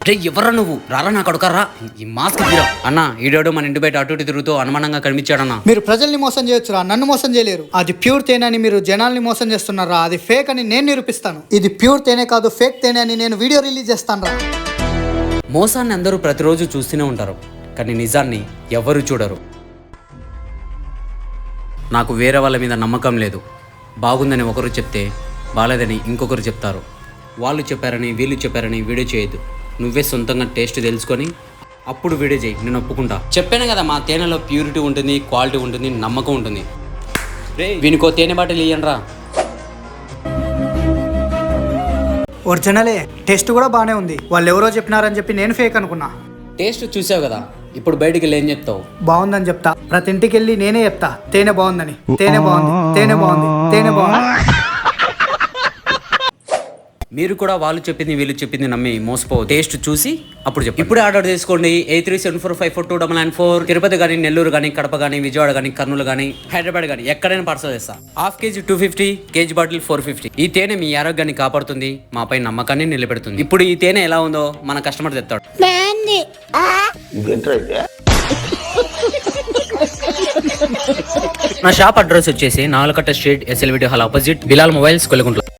రే ఎవరా నువ్వు రారా నా కొడుకర్రా ఈ మాస్క్ తీరా అన్న ఈడోడు మన ఇంటి బయట అటు ఇటు తిరుగుతూ అనుమానంగా కనిపించాడన్న. మీరు ప్రజల్ని మోసం చేయొచ్చురా, నన్ను మోసం చేయలేరు. అది ప్యూర్ తేనె అని మీరు జనాల్ని మోసం చేస్తున్నారా, అది ఫేక్ అని నేను నిరూపిస్తాను. ఇది ప్యూర్ తేనె కాదు, ఫేక్ తేనె అని నేను వీడియో రిలీజ్ చేస్తాను రా. మోసాన్ని అందరూ ప్రతిరోజు చూస్తూనే ఉంటారు, కానీ నిజాన్ని ఎవరు చూడరు. నాకు వేరే వాళ్ళ మీద నమ్మకం లేదు. బాగుందని ఒకరు చెప్తే బాలేదని ఇంకొకరు చెప్తారు. వాళ్ళు చెప్పారని వీళ్ళు చెప్పారని వీడియో చేయొద్దు. నువ్వే సొంతంగా టేస్ట్ తెలుసుకొని అప్పుడు వీడియో చేయి, నేను ఒప్పుకుంటా. చెప్పాను కదా మా తేనెలో ప్యూరిటీ ఉంటుంది, క్వాలిటీ ఉంటుంది, నమ్మకం ఉంటుంది. రే వీనికో తేనె బాటిల్ ఇయ్యండి రా. ఒరిజినలే, టేస్ట్ కూడా బాగానే ఉంది. వాళ్ళు ఎవరో చెప్పినారని చెప్పి నేను ఫేక్ అనుకున్నా. టేస్ట్ చూసావు కదా, ఇప్పుడు బయటికి వెళ్ళి ఏం చెప్తావు? బాగుందని చెప్తా. ప్రతి ఇంటికి వెళ్ళి నేనే చెప్తా తేనె బాగుందని. తేనె బాగుంది, తేనె బాగుంది, తేనె బాగుంది. మీరు కూడా వాళ్ళు చెప్పింది వీళ్ళు చెప్పింది నమ్మి మోసపో. టేస్ట్ చూసి అప్పుడు చెప్పండి. ఇప్పుడే ఆర్డర్ చేసుకోండి. 8374542994. తిరుపతి కానీ, నెల్లూరు కానీ, కడప కానీ, విజయవాడ కానీ, కర్నూలు కానీ, హైదరాబాద్ కానీ ఎక్కడైనా పార్సల్ చేస్తా. Half KG 250, KG bottle 450. ఈ తేనె మీ ఆరోగ్యాన్ని కాపాడుతుంది, మాపై నమ్మకాన్ని నిలబెడుతుంది. ఇప్పుడు ఈ తేనె ఎలా ఉందో మన కస్టమర్ చెప్తాడు. నా షాప్ అడ్రస్ వచ్చేసి Nalukatta street, SLVD hall opposite, Bilal mobiles, కొలగుంట్ల.